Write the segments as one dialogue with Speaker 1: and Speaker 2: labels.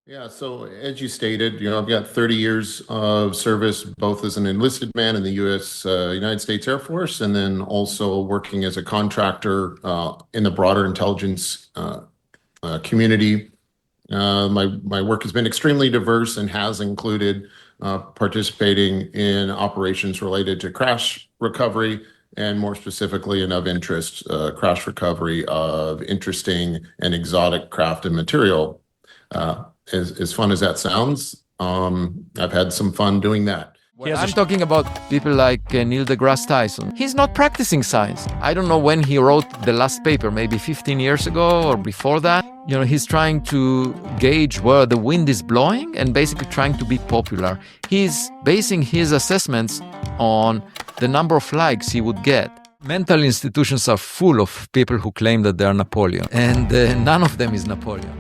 Speaker 1: Yeah, so as you stated, I've got 30 years of service, both as an enlisted man in the U.S. United States Air Force, and then also working as a contractor in the broader intelligence community. My work has been extremely diverse and has included participating in operations related to crash recovery, and more specifically and of interest, crash recovery of interesting and exotic craft and material. As fun as that sounds, I've had some fun doing that.
Speaker 2: Well, I'm talking about people like Neil deGrasse Tyson. He's not practicing science. I don't know when he wrote the last paper, maybe 15 years ago or before that. He's trying to gauge where the wind is blowing and basically trying to be popular. He's basing his assessments on the number of likes he would get. Mental institutions are full of people who claim that they are Napoleon, and none of them is Napoleon.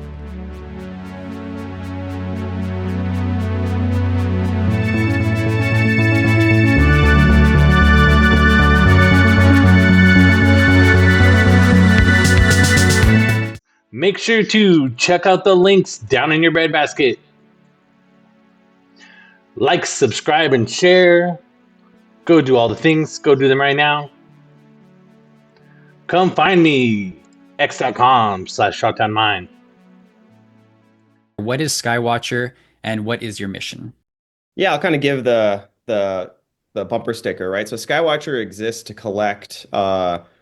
Speaker 3: Make sure to check out the links down in your breadbasket. Like, subscribe, and share. Go do all the things. Go do them right now. Come find me. x.com/shotdownmine.
Speaker 4: What is Skywatcher and what is your mission?
Speaker 5: Yeah, I'll kind of give the bumper sticker, right? So Skywatcher exists to collect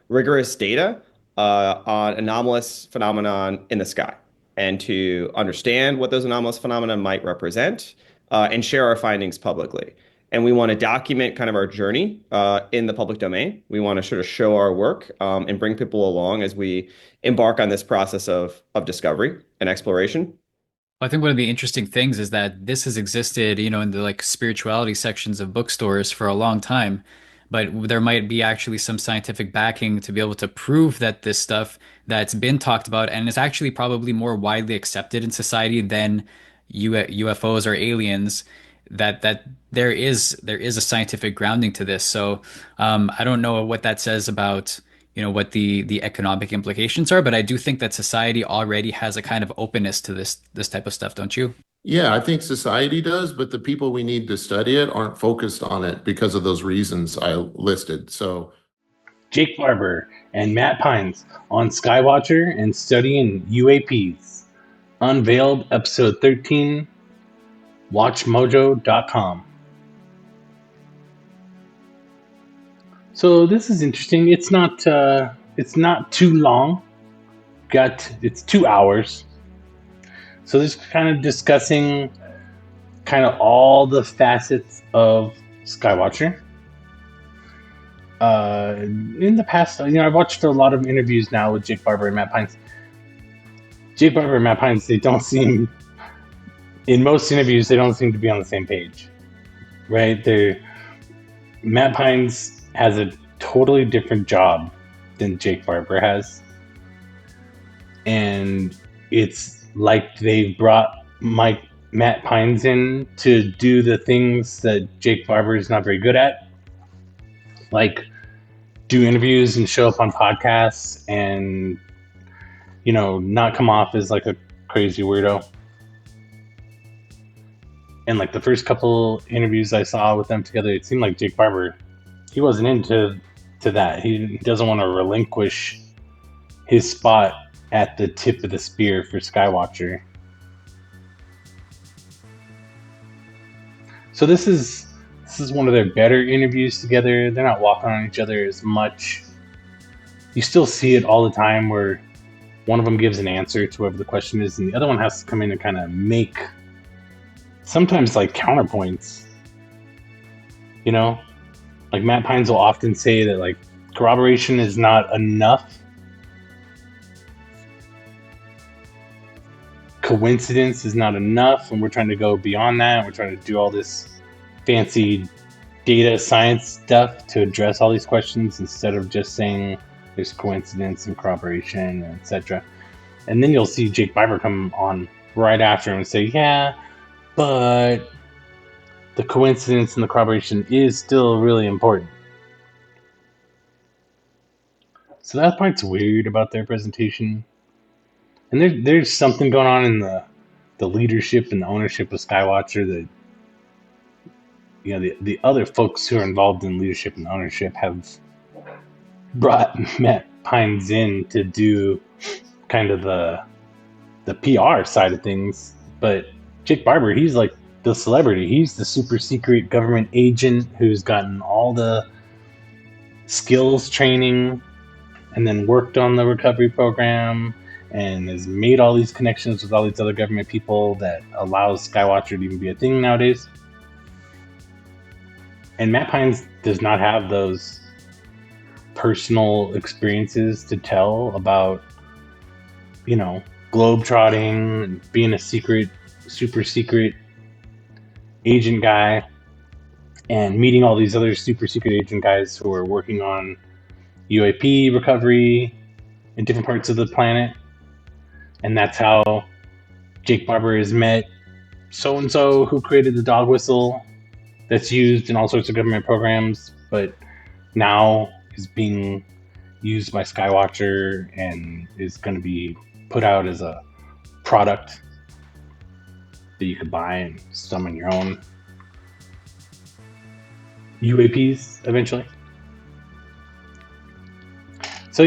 Speaker 5: rigorous data on anomalous phenomenon in the sky, and to understand what those anomalous phenomena might represent, and share our findings publicly. And we want to document kind of our journey in the public domain. We want to sort of show our work and bring people along as we embark on this process of discovery and exploration.
Speaker 4: I think one of the interesting things is that this has existed, in the spirituality sections of bookstores for a long time, but there might be actually some scientific backing to be able to prove that this stuff that's been talked about and is actually probably more widely accepted in society than UFOs or aliens, that there is a scientific grounding to this. So I don't know what that says about what the economic implications are, but I do think that society already has a kind of openness to this type of stuff, don't you?
Speaker 1: Yeah, I think society does, but the people we need to study it aren't focused on it because of those reasons I listed. So
Speaker 3: Jake Barber and Matt Pines on Skywatcher and studying UAPs. Unveiled episode 13. WatchMojo.com. So this is interesting. It's not too long. It's 2 hours. So this is kind of discussing kind of all the facets of Skywatcher. In the past, I've watched a lot of interviews now with Jake Barber and Matt Pines. Jake Barber and Matt Pines, in most interviews, they don't seem to be on the same page, right? Matt Pines has a totally different job than Jake Barber has. And it's like they've brought Matt Pines in to do the things that Jake Barber is not very good at. Like do interviews and show up on podcasts and, not come off as like a crazy weirdo. And like the first couple interviews I saw with them together, it seemed like Jake Barber, he wasn't into that. He doesn't want to relinquish his spot at the tip of the spear for Skywatcher. So this is one of their better interviews together. They're not walking on each other as much. You still see it all the time where one of them gives an answer to whatever the question is, and the other one has to come in and kind of make sometimes like counterpoints. Like Matt Pines will often say that like corroboration is not enough. Coincidence is not enough, and we're trying to go beyond that. We're trying to do all this fancy data science stuff to address all these questions instead of just saying there's coincidence and corroboration, etc. And then you'll see Jake Barber come on right after him and say, yeah, but the coincidence and the corroboration is still really important. So that part's weird about their presentation. And there's something going on in the leadership and the ownership of Skywatcher, that the other folks who are involved in leadership and ownership have brought Matt Pines in to do kind of the PR side of things. But Jake Barber, he's like the celebrity. He's the super secret government agent who's gotten all the skills training and then worked on the recovery program and has made all these connections with all these other government people that allows Skywatcher to even be a thing nowadays. And Matt Pines does not have those personal experiences to tell about, globetrotting and being a super secret agent guy and meeting all these other super secret agent guys who are working on UAP recovery in different parts of the planet. And that's how Jake Barber has met so-and-so who created the dog whistle that's used in all sorts of government programs, but now is being used by Skywatcher and is going to be put out as a product that you could buy and summon your own UAPs eventually. So,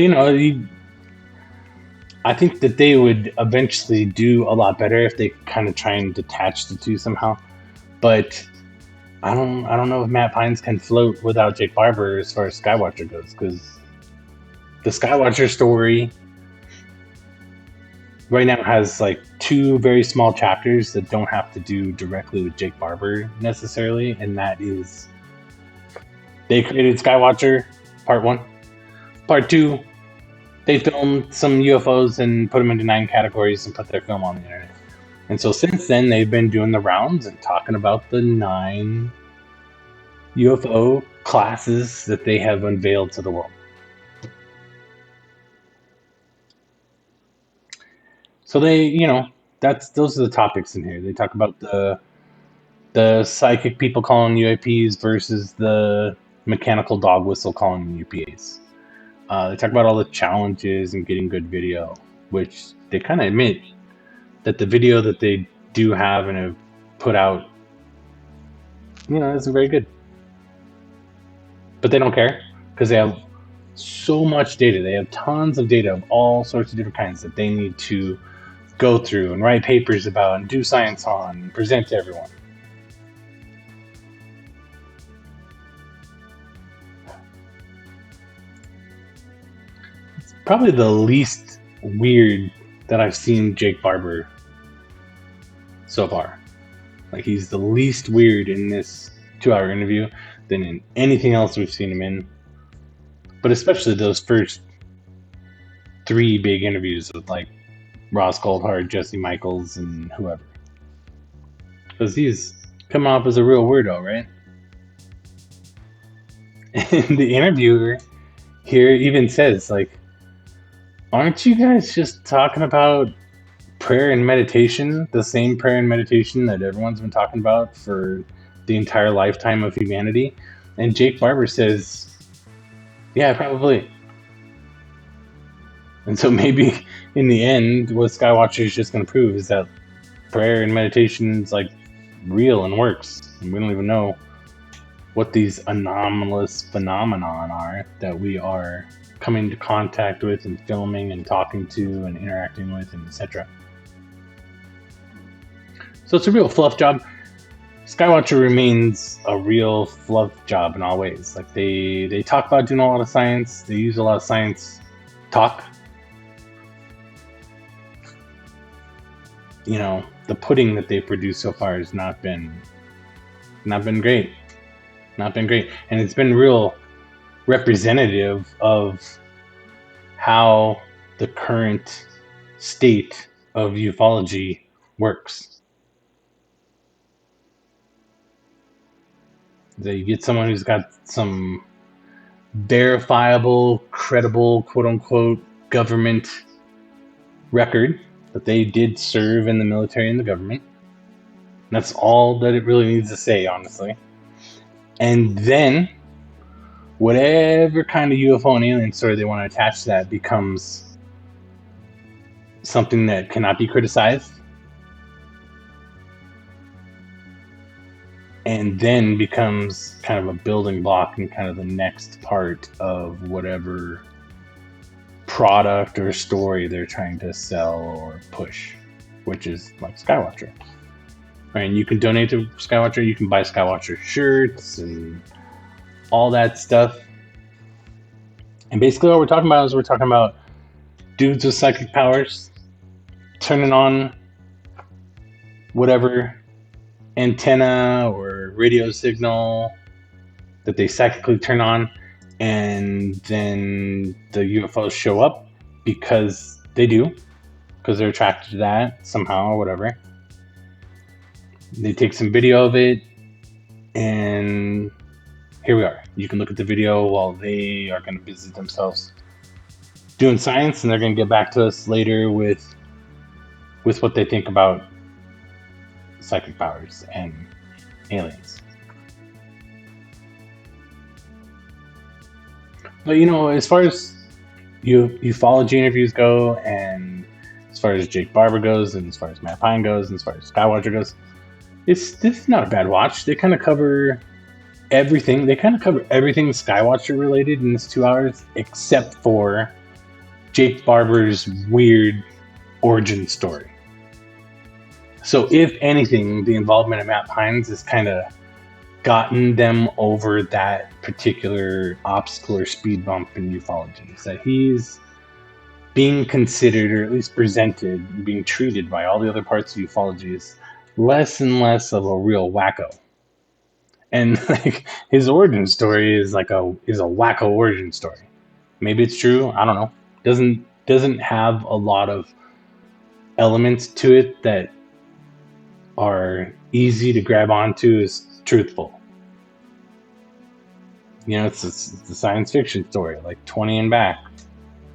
Speaker 3: I think that they would eventually do a lot better if they kind of try and detach the two somehow. But I don't know if Matt Pines can float without Jake Barber as far as Skywatcher goes, because the Skywatcher story right now has like 2 very small chapters that don't have to do directly with Jake Barber necessarily, and that is they created Skywatcher, part 1. Part 2, they filmed some UFOs and put them into 9 categories and put their film on the internet. And so since then, they've been doing the rounds and talking about the 9 UFO classes that they have unveiled to the world. So they, those are the topics in here. They talk about the psychic people calling UAPs versus the mechanical dog whistle calling UPAs. They talk about all the challenges and getting good video, which they kind of admit that the video that they do have and have put out, isn't very good. But they don't care because they have so much data. They have tons of data of all sorts of different kinds that they need to go through and write papers about and do science on and present to everyone. It's probably the least weird that I've seen Jake Barber so far. Like, he's the least weird in this 2-hour interview than in anything else we've seen him in. But especially those first 3 big interviews with like Ross Goldhart, Jesse Michaels, and whoever. Because he's coming off as a real weirdo, right? And the interviewer here even says, like, aren't you guys just talking about prayer and meditation? The same prayer and meditation that everyone's been talking about for the entire lifetime of humanity? And Jake Barber says, yeah, probably. And so maybe in the end, what Skywatcher is just going to prove is that prayer and meditation is like real and works. And we don't even know what these anomalous phenomenon are that we are coming into contact with and filming and talking to and interacting with, and etc. So it's a real fluff job. Skywatcher remains a real fluff job in all ways. Like they talk about doing a lot of science. They use a lot of science talk. The pudding that they produced so far has not been great. Not been great. And it's been real representative of how the current state of ufology works. That you get someone who's got some verifiable, credible, quote-unquote, government record that they did serve in the military and the government. And that's all that it really needs to say, honestly. And then whatever kind of UFO and alien story they want to attach to that becomes something that cannot be criticized and then becomes kind of a building block and kind of the next part of whatever product or story they're trying to sell or push, which is like Skywatcher. And you can donate to Skywatcher, you can buy Skywatcher shirts and all that stuff. And basically what we're talking about is we're talking about dudes with psychic powers turning on whatever antenna or radio signal that they psychically turn on, and then the UFOs show up because they do, because they're attracted to that somehow or whatever. They take some video of it, and here we are. You can look at the video while they are going to busy themselves doing science, and they're going to get back to us later with what they think about psychic powers and aliens. But as far as ufology interviews go, and as far as Jake Barber goes, and as far as Matt Pine goes, and as far as Skywatcher goes, this is not a bad watch. They kind of cover everything. They kind of cover everything Skywatcher related in this 2 hours, except for Jake Barber's weird origin story. So if anything, the involvement of Matt Pines has kind of gotten them over that particular obstacle or speed bump in ufology. Is that he's being considered, or at least presented, being treated by all the other parts of ufology as less and less of a real wacko. And like his origin story is a wacko origin story. Maybe it's true. I don't know. Doesn't have a lot of elements to it that are easy to grab onto as truthful. It's a science fiction story, like 20 and Back,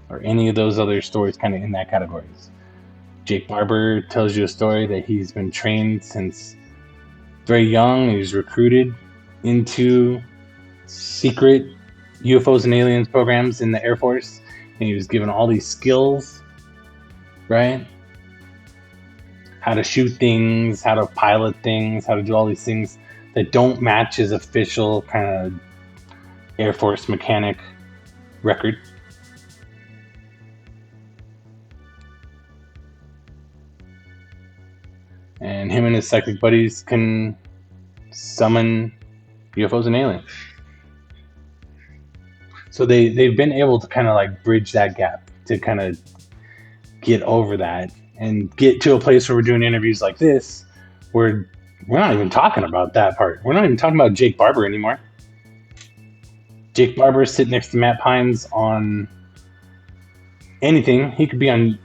Speaker 3: or any of those other stories kind of in that category. Jake Barber tells you a story that he's been trained since very young. He was recruited into secret UFOs and aliens programs in the Air Force, and he was given all these skills, right? How to shoot things, how to pilot things, how to do all these things that don't match his official kind of Air Force mechanic record. And him and his psychic buddies can summon UFOs and aliens. So they've been able to kind of like bridge that gap to kind of get over that and get to a place where we're doing interviews like this, where we're not even talking about that part. We're not even talking about Jake Barber anymore. Jake Barber is sitting next to Matt Pines on anything. He could be on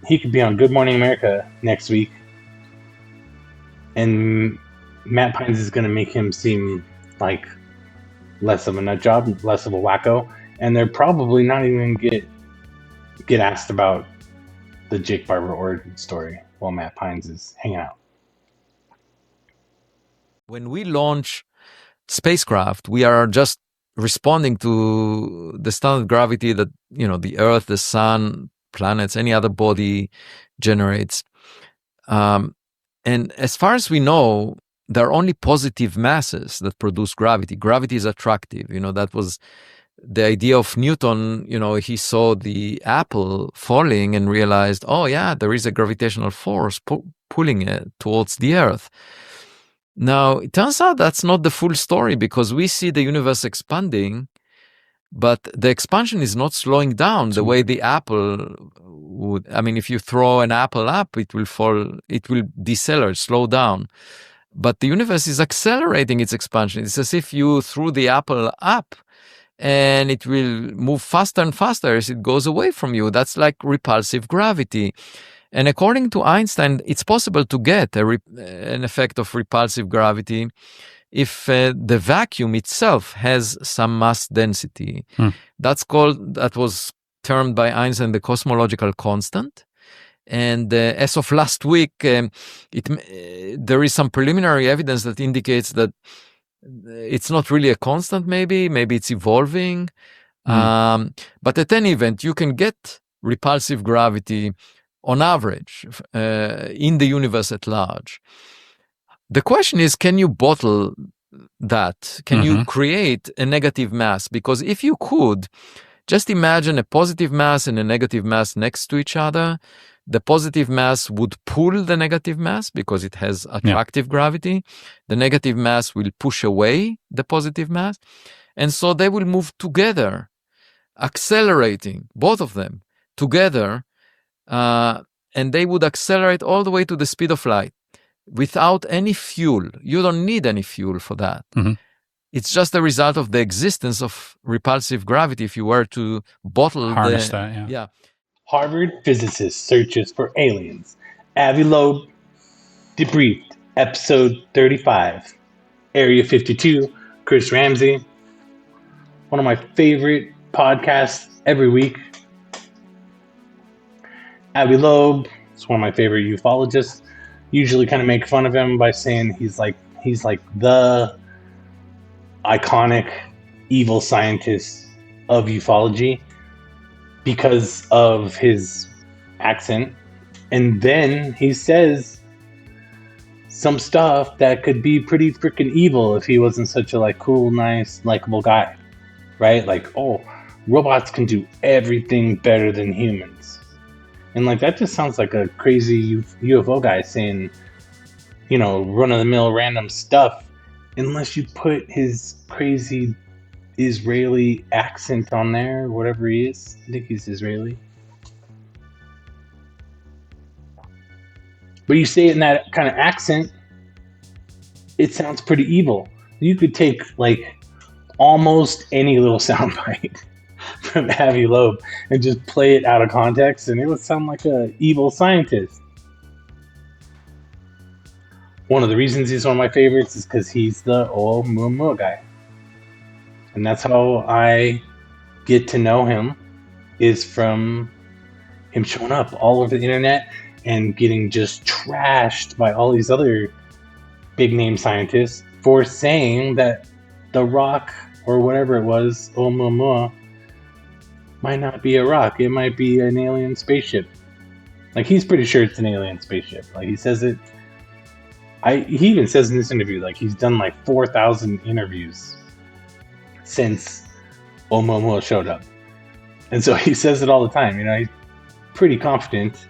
Speaker 3: Good Morning America next week, and Matt Pines is going to make him seem like less of a nut job, less of a wacko, and they're probably not even get asked about the Jake Barber origin story while Matt Pines is hanging out.
Speaker 2: When we launch spacecraft, we are just responding to the standard gravity that the Earth, the Sun, planets, any other body generates. And as far as we know, there are only positive masses that produce gravity. Gravity is attractive. That was the idea of Newton. He saw the apple falling and realized, oh yeah, there is a gravitational force pulling it towards the Earth. Now, it turns out that's not the full story, because we see the universe expanding, but the expansion is not slowing down the way the apple would. I mean, if you throw an apple up, it will fall, it will decelerate, slow down. But the universe is accelerating its expansion. It's as if you threw the apple up, and it will move faster and faster as it goes away from you. That's like repulsive gravity. And according to Einstein, it's possible to get an effect of repulsive gravity if the vacuum itself has some mass density. That was termed by Einstein the cosmological constant. And as of last week, there is some preliminary evidence that indicates that it's not really a constant, maybe it's evolving. But at any event, you can get repulsive gravity on average in the universe at large. The question is, can you bottle that, can you create a negative mass? Because if you could, just imagine a positive mass and a negative mass next to each other. The positive mass would pull the negative mass because it has attractive gravity. The negative mass will push away the positive mass. And so they will move together, accelerating, both of them together. And they would accelerate all the way to the speed of light without any fuel. You don't need any fuel for that. It's just a result of the existence of repulsive gravity. If you were to
Speaker 6: harness that,
Speaker 2: yeah.
Speaker 3: Harvard physicist searches for aliens. Avi Loeb, debriefed, episode 35. Area 52, Chris Ramsay. One of my favorite podcasts every week. Avi Loeb is one of my favorite ufologists. Usually kind of make fun of him by saying he's like the iconic evil scientist of ufology because of his accent. And then he says some stuff that could be pretty freaking evil if he wasn't such a cool, nice, likable guy, right? Like, oh, robots can do everything better than humans. And that just sounds like a crazy UFO guy saying, run-of-the-mill random stuff, unless you put his crazy Israeli accent on there, whatever he is. I think he's Israeli. But you say it in that kind of accent, it sounds pretty evil. You could take almost any little soundbite from Avi Loeb and just play it out of context, and it would sound like an evil scientist. One of the reasons he's one of my favorites is because he's the old Mumu guy. And that's how I get to know him, is from him showing up all over the internet and getting just trashed by all these other big name scientists for saying that the rock or whatever it was, Oumuamua, might not be a rock. It might be an alien spaceship. He's pretty sure it's an alien spaceship. He says it. He even says in this interview, he's done 4,000 interviews since Oumuamua showed up. And so he says it all the time. He's pretty confident.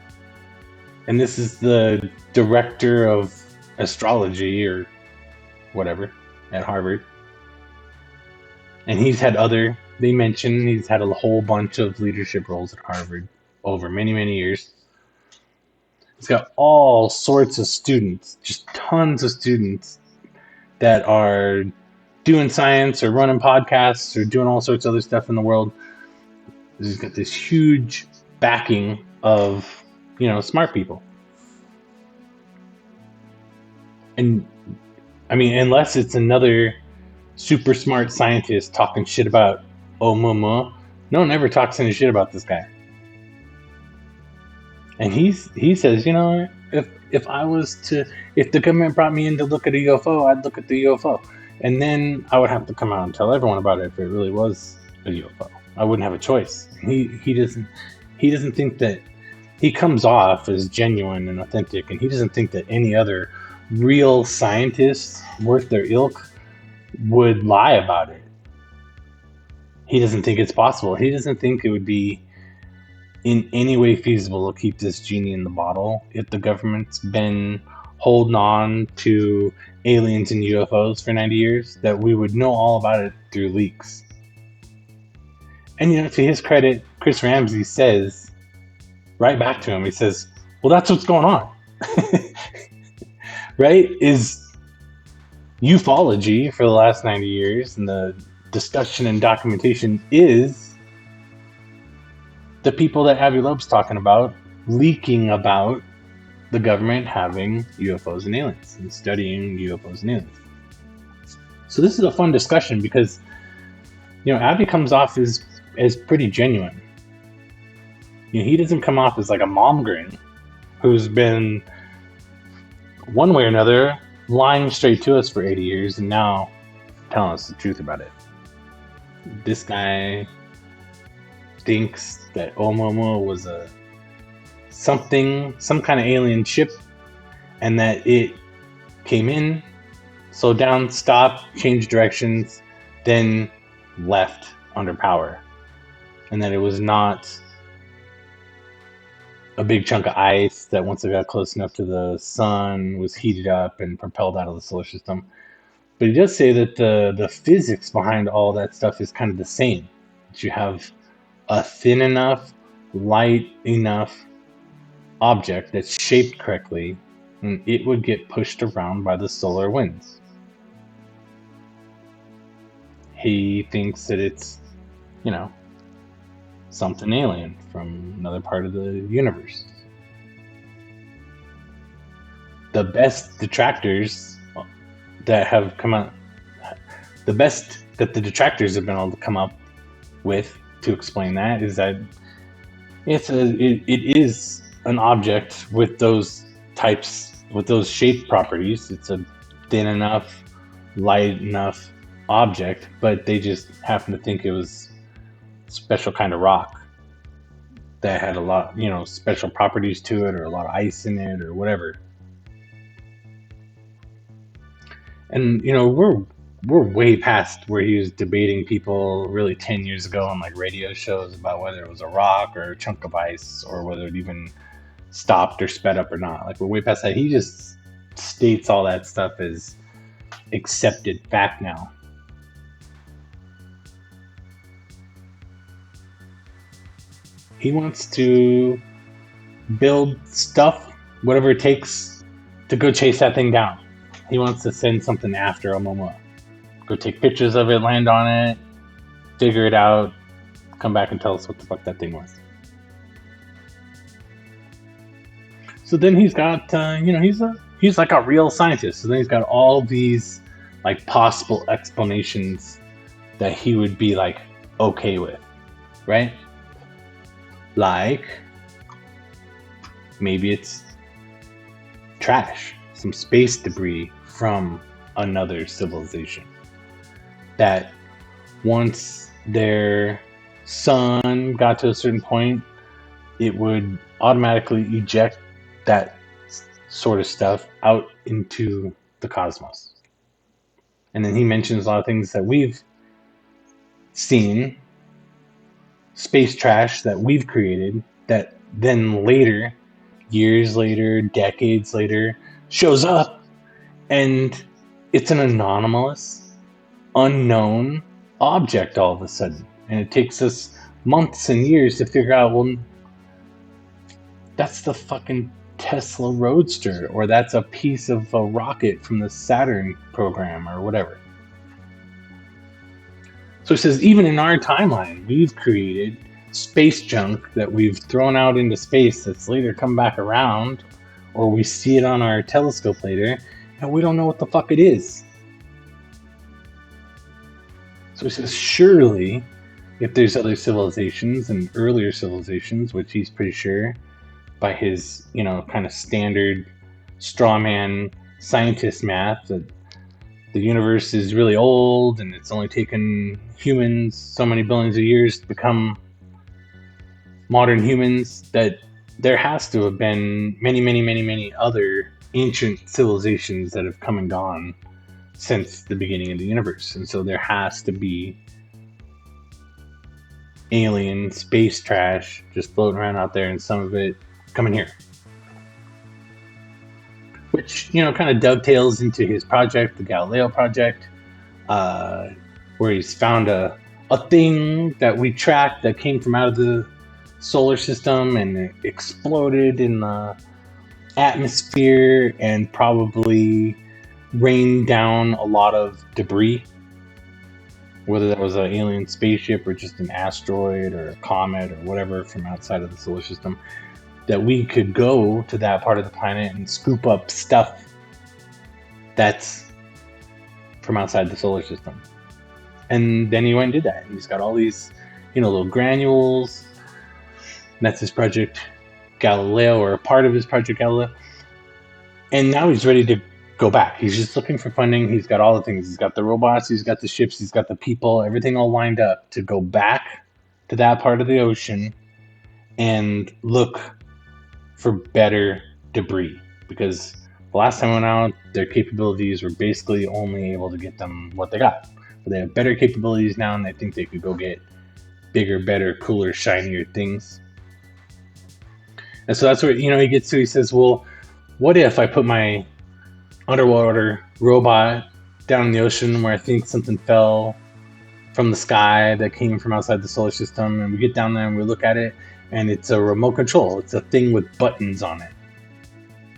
Speaker 3: And this is the director of astrology or whatever at Harvard. And he's had they mention he's had a whole bunch of leadership roles at Harvard over many, many years. He's got all sorts of students, just tons of students that are doing science or running podcasts or doing all sorts of other stuff in the world. He's got this huge backing of, smart people. And unless it's another super smart scientist talking shit about Oumuamua, no one ever talks any shit about this guy. And he says, if the government brought me in to look at a UFO, I'd look at the UFO. And then I would have to come out and tell everyone about it if it really was a UFO. I wouldn't have a choice. He doesn't think that, he comes off as genuine and authentic, and he doesn't think that any other real scientists worth their ilk would lie about it. He doesn't think it's possible. He doesn't think it would be in any way feasible to keep this genie in the bottle if the government's been holding on to aliens and UFOs for 90 years, that we would know all about it through leaks. And to his credit, Chris Ramsay says, right back to him, he says, well, that's what's going on. Right? Is ufology for the last 90 years, and the discussion and documentation is the people that Avi Loeb's talking about leaking about the government having UFOs and aliens and studying UFOs and aliens. So this is a fun discussion because, Avi comes off as pretty genuine. He doesn't come off as like a momgrin who's been, one way or another, lying straight to us for 80 years and now telling us the truth about it. This guy thinks that Oumuamua was some kind of alien ship, and that it came in, slowed down, stopped, changed directions, then left under power. And that it was not a big chunk of ice that once it got close enough to the sun was heated up and propelled out of the solar system. But he does say that the physics behind all that stuff is kind of the same. That you have a thin enough, light enough object that's shaped correctly, and it would get pushed around by the solar winds. He thinks that it's, something alien from another part of the universe. The best detractors that have come out, the best that the detractors have been able to come up with to explain that is that it is an object with those types, with those shape properties. It's a thin enough, light enough object, but they just happen to think it was a special kind of rock that had a lot, special properties to it, or a lot of ice in it, or whatever. And we're way past where he was debating people really 10 years ago on like radio shows about whether it was a rock or a chunk of ice, or whether it even stopped or sped up or not. Like, we're way past that. He just states all that stuff as accepted fact now. He wants to build stuff, whatever it takes, to go chase that thing down. He wants to send something after Oumuamua. Go take pictures of it, land on it, figure it out, come back and tell us what the fuck that thing was. So then he's got, he's like a real scientist. So then he's got all these like possible explanations that he would be like okay with, right? Like, maybe it's trash, some space debris from another civilization that once their sun got to a certain point, it would automatically eject that sort of stuff out into the cosmos. And then he mentions a lot of things that we've seen, space trash that we've created, that then later, years later, decades later, shows up, and it's an anomalous, unknown object all of a sudden. And it takes us months and years to figure out, well, that's the fucking Tesla Roadster, or that's a piece of a rocket from the Saturn program, or whatever. So it says, even in our timeline, we've created space junk that we've thrown out into space that's later come back around, or we see it on our telescope later, and we don't know what the fuck it is. So it says, surely, if there's other civilizations and earlier civilizations, which he's pretty sure, by his, kind of standard straw man scientist math, that the universe is really old and it's only taken humans so many billions of years to become modern humans, that there has to have been many, many, many, many other ancient civilizations that have come and gone since the beginning of the universe. And so there has to be alien space trash just floating around out there, and some of it coming here. Which, kind of dovetails into his project, the Galileo Project, where he's found a thing that we tracked that came from out of the solar system, and it exploded in the atmosphere and probably rained down a lot of debris. Whether that was an alien spaceship or just an asteroid or a comet or whatever from outside of the solar system, that we could go to that part of the planet and scoop up stuff that's from outside the solar system. And then he went and did that. He's got all these, little granules. And that's his project Galileo, or a part of his project Galileo. And now he's ready to go back. He's just looking for funding. He's got all the things. He's got the robots, he's got the ships, he's got the people, everything all lined up to go back to that part of the ocean and look for better debris, because the last time I went out, their capabilities were basically only able to get them what they got. But they have better capabilities now, and they think they could go get bigger, better, cooler, shinier things. And so that's where, he gets to, he says, well, what if I put my underwater robot down in the ocean where I think something fell from the sky that came from outside the solar system, and we get down there and we look at it, and it's a remote control. It's a thing with buttons on it.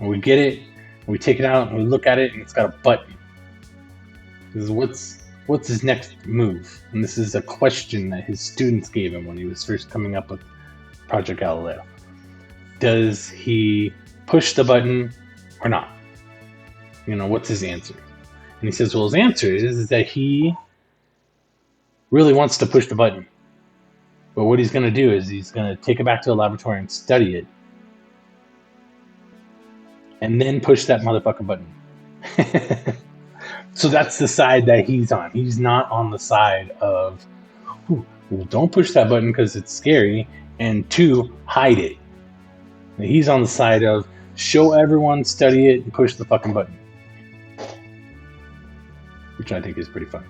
Speaker 3: And we get it, and we take it out, and we look at it, and it's got a button. This is what's his next move? And this is a question that his students gave him when he was first coming up with Project Galileo. Does he push the button or not? What's his answer? And he says, well, his answer is that he really wants to push the button. But what he's going to do is he's going to take it back to the laboratory and study it. And then push that motherfucking button. So that's the side that he's on. He's not on the side of, well, don't push that button because it's scary. And 2, hide it. He's on the side of, show everyone, study it, and push the fucking button. Which I think is pretty fun.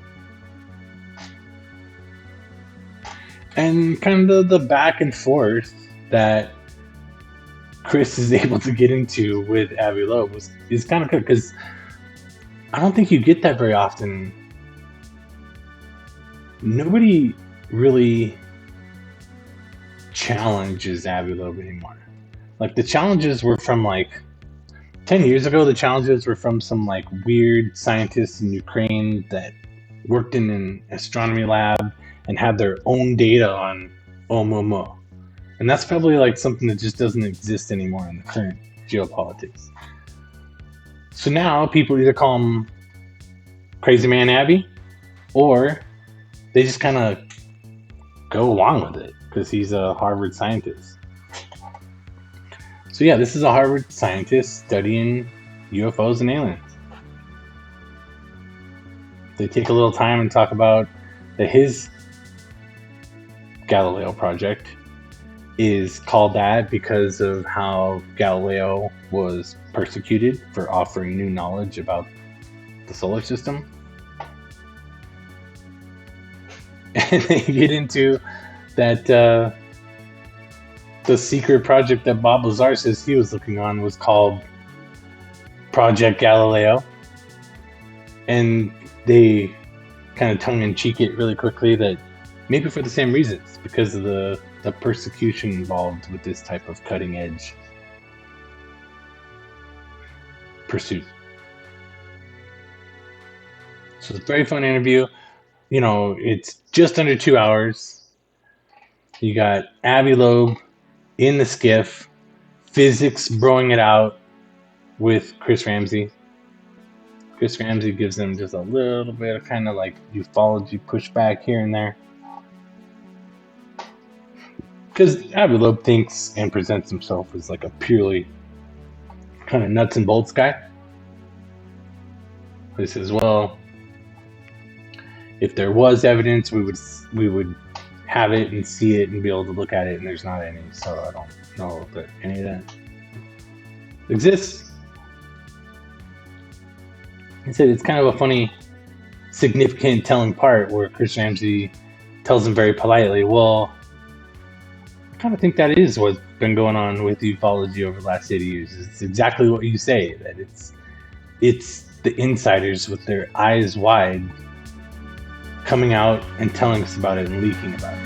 Speaker 3: And kind of the back and forth that Chris is able to get into with Avi Loeb is kind of good, because I don't think you get that very often. Nobody really challenges Avi Loeb anymore. Like, the challenges were from 10 years ago. The challenges were from some weird scientists in Ukraine that worked in an astronomy lab and had their own data on Oumuamua. And that's probably something that just doesn't exist anymore in the current geopolitics. So now people either call him Crazy Man Avi, or they just kind of go along with it because he's a Harvard scientist. So yeah, this is a Harvard scientist studying UFOs and aliens. They take a little time and talk about that his Galileo Project is called that because of how Galileo was persecuted for offering new knowledge about the solar system. And they get into that the secret project that Bob Lazar says he was looking on was called Project Galileo. And they kind of tongue-in-cheek it really quickly that maybe for the same reasons, because of the persecution involved with this type of cutting-edge pursuit. So it's a very fun interview. It's just under 2 hours. You got Avi Loeb in the skiff, physics broing it out with Chris Ramsay. Chris Ramsay gives them just a little bit of kind of ufology pushback here and there. Because Avi Loeb thinks and presents himself as a purely kind of nuts and bolts guy. He says, well, if there was evidence, we would have it and see it and be able to look at it, and there's not any, so I don't know that any of that exists. He said it's kind of a funny, significant telling part where Chris Ramsay tells him very politely, well, I kind of think that is what's been going on with ufology over the last 80 years. It's exactly what you say, that it's the insiders with their eyes wide coming out and telling us about it and leaking about it.